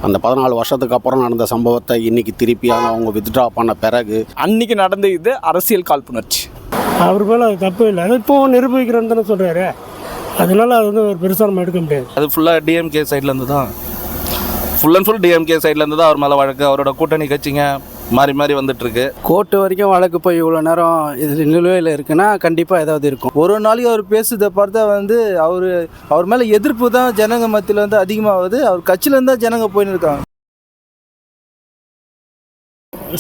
அந்த 14 வருஷத்துக்கு அப்புறம் நடந்த சம்பவத்தை இன்றைக்கி திருப்பி அவங்க வித்ட்ரா பண்ண பிறகு அன்றைக்கி நடந்த இது அரசியல் காழ்ப்புணர்ச்சி. அவர் மேலே அது தப்பு இல்லை, அது இப்போ நிரூபிக்கிறேன்னு தானே சொல்கிறாரு. அதனால அது வந்து ஒரு பெருசாக நம்ம எடுக்க முடியாது. அது ஃபுல்லாக டிஎம்கே சைட்லேருந்து தான், ஃபுல் அண்ட் ஃபுல் டிஎம்கே சைட்லேருந்து தான் அவர் மேலே வழக்கு. அவரோட கூட்டணி கட்சிங்க மாறி மாறி வந்துட்டுருக்கு. கோர்ட்டு வரைக்கும் வழக்கு போய் இவ்வளோ நேரம் இது நிலுவையில் இருக்குன்னா கண்டிப்பாக ஏதாவது இருக்கும். ஒரு நாளைக்கு அவர் பேசுறதை பார்த்தா வந்து அவர் மேலே எதிர்ப்பு தான் ஜனங்க மத்தியில் வந்து அதிகமாகுது. அவர் கட்சியிலேருந்து தான் ஜனங்க போயின்னு இருக்காங்க.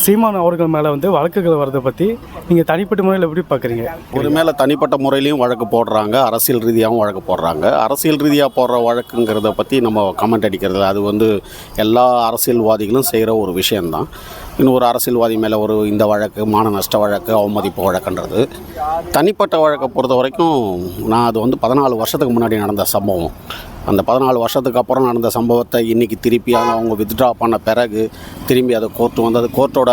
சீமான் அவர்கள் மேலே வந்து வழக்குகள் வரதை பற்றி நீங்கள் தனிப்பட்ட முறையில் எப்படி பார்க்குறீங்க? ஒரு மேலே தனிப்பட்ட முறையிலையும் வழக்கு போடுறாங்க, அரசியல் ரீதியாகவும் வழக்கு போடுறாங்க. அரசியல் ரீதியாக போடுற வழக்குங்கிறத பற்றி நம்ம கமெண்ட் அடிக்கிறது அது வந்து எல்லா அரசியல்வாதிகளும் செய்கிற ஒரு விஷயந்தான். இன்னொரு அரசியல்வாதி மேலே ஒரு இந்த வழக்கு மான நஷ்ட வழக்கு, அவமதிப்பு வழக்குன்றது. தனிப்பட்ட வழக்கை பொறுத்த வரைக்கும் நான் அது வந்து 14 வருஷத்துக்கு முன்னாடி நடந்த சம்பவம். அந்த 14 வருஷத்துக்கு அப்புறம் நடந்த சம்பவத்தை இன்றைக்கி திருப்பி அவங்க வித்ட்ரா பண்ண பிறகு திரும்பி அதை கோர்ட்டு வந்து அது கோர்ட்டோட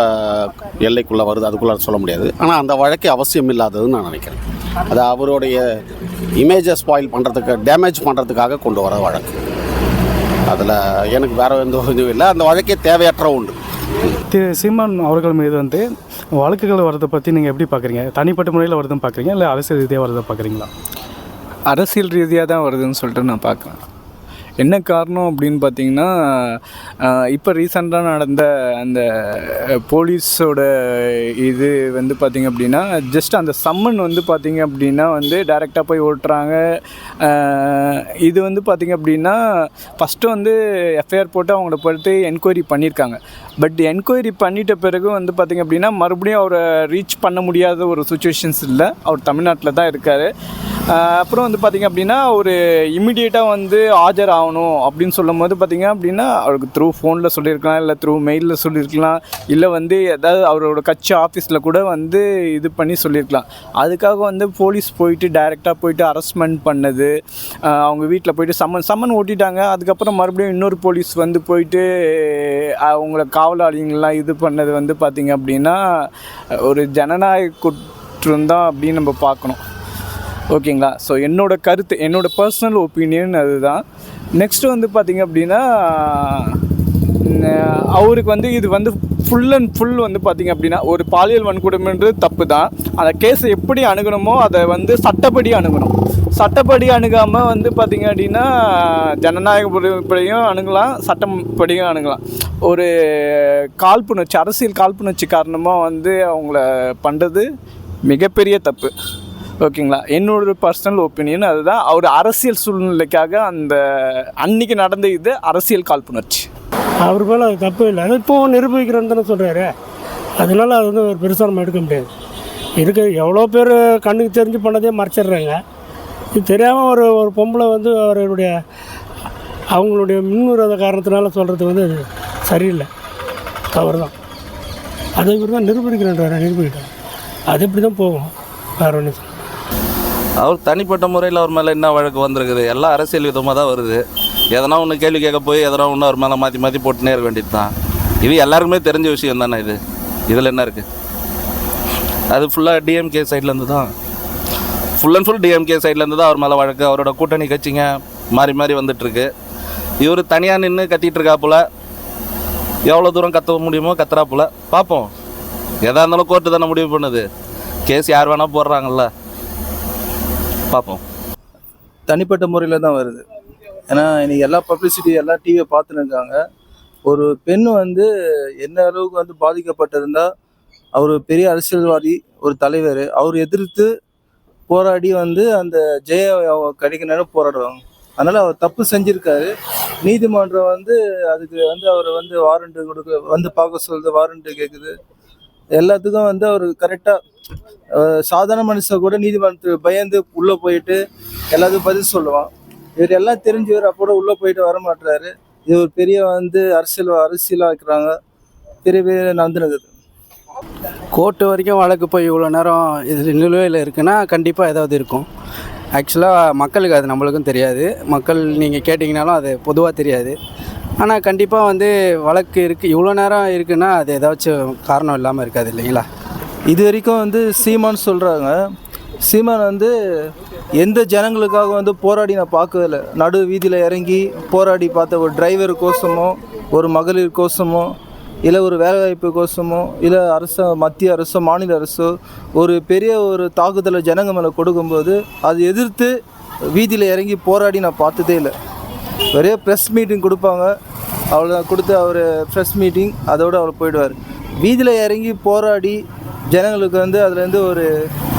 எல்லைக்குள்ளே வருது, அதுக்குள்ளே சொல்ல முடியாது. ஆனால் அந்த வழக்கே அவசியம் இல்லாததுன்னு நான் நினைக்கிறேன். அது அவருடைய இமேஜை ஸ்பாயில் பண்ணுறதுக்கு, டேமேஜ் பண்ணுறதுக்காக கொண்டு வர வழக்கு. அதில் எனக்கு வேறு எந்த இதுவும் இல்லை. அந்த வழக்கே தேவையற்ற உண்டு. சீமான் அவர்கள் மீது வந்து வழக்குகள் வரதை பற்றி நீங்கள் எப்படி பார்க்குறீங்க? தனிப்பட்ட முறையில் வருதுன்னு பார்க்குறீங்க, இல்லை அரசியல் ரீதியாக வரதை பார்க்குறீங்களா? அரசியல் ரீதியாக தான் வருதுன்னு சொல்லிட்டு நான் பார்க்குறேன். என்ன காரணம் அப்படின்னு பார்த்தீங்கன்னா, இப்போ ரீசெண்டாக நடந்த அந்த போலீஸோட இது வந்து பார்த்திங்க அப்படின்னா, ஜஸ்ட் அந்த சம்மன் வந்து பார்த்திங்க அப்படின்னா வந்து டைரெக்டாக போய் ஓட்டுறாங்க. இது வந்து பார்த்திங்க அப்படின்னா ஃபஸ்ட்டு வந்து எஃப்ஐஆர் போட்டு அவங்கள பொறுத்து என்கொயரி பண்ணியிருக்காங்க. பட் என்கொயரி பண்ணிட்ட பிறகு வந்து பார்த்திங்க அப்படின்னா மறுபடியும் அவரை ரீச் பண்ண முடியாத ஒரு சுச்சுவேஷன்ஸ் இல்லை. அவர் தமிழ்நாட்டில் தான் இருக்கார். அப்புறம் வந்து பார்த்திங்க அப்படின்னா ஒரு இம்மிடியேட்டாக வந்து ஆஜர் ஆகணும் அப்படின்னு சொல்லும் போது பார்த்திங்க அப்படின்னா அவருக்கு த்ரூ ஃபோனில் சொல்லியிருக்கலாம், இல்லை த்ரூ மெயிலில் சொல்லியிருக்கலாம், இல்லை வந்து ஏதாவது அவரோட கட்சி ஆஃபீஸில் கூட வந்து இது பண்ணி சொல்லியிருக்கலாம். அதுக்காக வந்து போலீஸ் போயிட்டு டைரெக்டாக போயிட்டு அரஸ்ட்மெண்ட் பண்ணது, அவங்க வீட்டில் போயிட்டு சம்மன் ஓட்டிட்டாங்க. அதுக்கப்புறம் மறுபடியும் இன்னொரு போலீஸ் வந்து போயிட்டு அவங்கள காவலாளிங்கள்லாம் இது பண்ணது வந்து பார்த்திங்க அப்படின்னா ஒரு ஜனநாயக குற்றம் தான் அப்படின்னு நம்ம பார்க்கணும். ஓகேங்களா? ஸோ என்னோடய கருத்து, என்னோடய பர்சனல் ஒப்பீனியன் அதுதான். நெக்ஸ்ட்டு வந்து பார்த்திங்க அப்படின்னா அவருக்கு வந்து இது வந்து ஃபுல் அண்ட் ஃபுல் வந்து பார்த்திங்க அப்படின்னா ஒரு பாலியல் வன்கொடுமைன்றது தப்பு தான். அந்த கேஸை எப்படி அணுகணுமோ அதை வந்து சட்டப்படி அணுகணும். சட்டப்படி அணுகாமல் வந்து பார்த்திங்க அப்படின்னா ஜனநாயகப்படியும் அணுகலாம், சட்டப்படியும் அணுகலாம். ஒரு காழ்ப்புணர்ச்சி, அரசியல் காழ்ப்புணர்ச்சி காரணமாக வந்து அவங்கள பண்ணுறது மிகப்பெரிய தப்பு. ஓகேங்களா? என்னோட பர்சனல் ஒப்பீனியன் அதுதான். அவர் அரசியல் சூழ்நிலைக்காக அந்த அன்றைக்கி நடந்த இது அரசியல் காழ்ப்புணர்ச்சி. அவர் மேலே அது தப்பு இல்லை, அது இப்போ நிரூபிக்கிறேன்னு தானே சொல்கிறாரு. அதனால அது வந்து ஒரு பெருசாக நம்ம எடுக்க முடியாது. எவ்வளோ பேர் கண்ணுக்கு தெரிஞ்சு பண்ணதே மறைச்சிடுறாங்க. இது தெரியாமல் ஒரு பொம்பளை வந்து அவங்களுடைய முன்னுரிமை காரணத்தினால சொல்கிறது வந்து அது சரியில்லை, தவறு தான். அதை இவர் தான் நிரூபிக்கிட்டார். அது இப்படி தான் போகும், வேறு ஒன்று. அவர் தனிப்பட்ட முறையில் அவர் மேலே என்ன வழக்கு வந்திருக்குது? எல்லாம் அரசியல் விதமாக தான் வருது. எதனா ஒன்று கேள்வி கேட்க போய் எதனா ஒன்று அவர் மேலே மாற்றி போட்டுனே இருக்க வேண்டியது தான். இது எல்லாருக்குமே தெரிஞ்ச விஷயம் தானே. இதில் என்ன இருக்குது? அது ஃபுல்லாக டிஎம்கே சைட்லேருந்து தான், ஃபுல் அண்ட் ஃபுல் டிஎம்கே சைட்லேருந்து தான் அவர் மேலே வழக்கு. அவரோட கூட்டணி கட்சிங்க மாறி மாறி வந்துட்டுருக்கு. இவர் தனியாக நின்று கத்திகிட்டு இருக்காப்புல, எவ்வளோ தூரம் கத்த முடியுமோ கத்துறாப்புல. பார்ப்போம். எதாக இருந்தாலும் கோர்ட்டு தானே முடிவு பண்ணுது. கேஸ் யார் வேணால் போடுறாங்கல்ல, பார்ப்போம். தனிப்பட்ட முறையில் தான் வருது. ஏன்னா இன்றைக்கி எல்லா பப்ளிசிட்டி, எல்லா டிவியை பார்த்துன்னு இருக்காங்க. ஒரு பெண் வந்து என்ன அளவுக்கு வந்து பாதிக்கப்பட்டிருந்தால், அவர் பெரிய அரசியல்வாதி, ஒரு தலைவர், அவர் எதிர்த்து போராடி வந்து அந்த ஜெயம் கிடைக்கணும்னு போராடுவாங்க. அதனால் அவர் தப்பு செஞ்சுருக்காரு. நீதிமன்றம் வந்து அதுக்கு வந்து அவரை வந்து வாரண்ட்டு கொடுக்க வந்து பார்க்க சொல்லுது, வாரண்ட்டு கேட்குது. எல்லாத்துக்கும் வந்து அவர் கரெக்டாக சாதாரண மனுஷன் கூட நீதிமன்றத்துக்கு பயந்து உள்ளே போயிட்டு எல்லாத்துக்கும் பதில் சொல்லுவான். இவர் எல்லாம் தெரிஞ்சவர் அப்போ உள்ளே போயிட்டு வர மாட்டுறாரு. இது ஒரு பெரிய வந்து அரசியலாக்குறாங்க, பெரிய பெரிய நடந்துனுக்குது. கோர்ட்டு வரைக்கும் வழக்கு போய் இவ்வளோ நேரம் இது நிலுவையில் இருக்குன்னா கண்டிப்பாக ஏதாவது இருக்கும். ஆக்சுவலாக மக்களுக்கு அது நம்மளுக்கும் தெரியாது. மக்கள் நீங்கள் கேட்டிங்கனாலும் அது பொதுவாக தெரியாது. ஆனால் கண்டிப்பாக வந்து வழக்கு இருக்குது, இவ்வளோ நேரம் இருக்குன்னா அது ஏதாச்சும் காரணம் இல்லாமல் இருக்காது இல்லைங்களா? இது வரைக்கும் வந்து சீமான் சொல்கிறாங்க. சீமான் வந்து எந்த ஜனங்களுக்காக வந்து போராடி நான் பார்க்கவே இல்லை. நடு வீதியில் இறங்கி போராடி பார்த்த ஒரு டிரைவர் கோசமோ ஒரு மகளிர் கோசமோ இல்லை ஒரு வேலைவாய்ப்பு கோசமோ இல்லை மத்திய அரசோ மாநில அரசோ ஒரு பெரிய ஒரு தாக்குதலை ஜனங்க மேலே கொடுக்கும்போது அது எதிர்த்து வீதியில் இறங்கி போராடி நான் பார்த்ததே இல்லை. ஒரே ப்ரெஸ் மீட்டிங் கொடுப்பாங்க, அவ்வளோ கொடுத்து அவர் ப்ரெஸ் மீட்டிங் அதோடு அவர் போயிடுவார். வீதியில் இறங்கி போராடி ஜனங்களுக்கு அதுலேருந்து ஒரு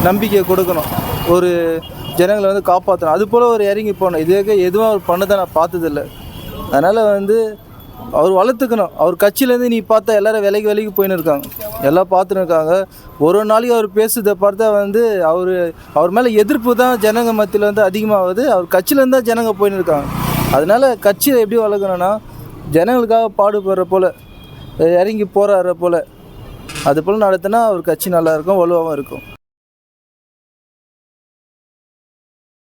நம்பிக்கை கொடுக்கணும், ஒரு ஜனங்களை காப்பாற்றணும், அது போல் ஒரு இறங்கி போகணும். இதுவே எதுவும் அவர் பண்ணதை நான் பார்த்ததில்லை. அதனால் அவர் வளர்த்துக்கணும். அவர் கட்சியிலேருந்து நீ பார்த்தா எல்லோரும் விலைக்கு போயின்னு இருக்காங்க, எல்லாம் பார்த்துன்னு இருக்காங்க. ஒரு நாளைக்கு அவர் பேசுறதை பார்த்தா அவர் மேலே எதிர்ப்பு தான் ஜனங்க மத்தியில் அதிகமாகுது. அவர் கட்சியிலேருந்து தான் ஜனங்க போயின்னு இருக்காங்க. அதனால் கட்சியை எப்படி வளர்க்கணும்னா ஜனங்களுக்காக பாடுபடுற போல் இறங்கி போராடுற போல் அது போல் நடத்தினா அவர் கட்சி நல்லாயிருக்கும், வலுவாகவும் இருக்கும்.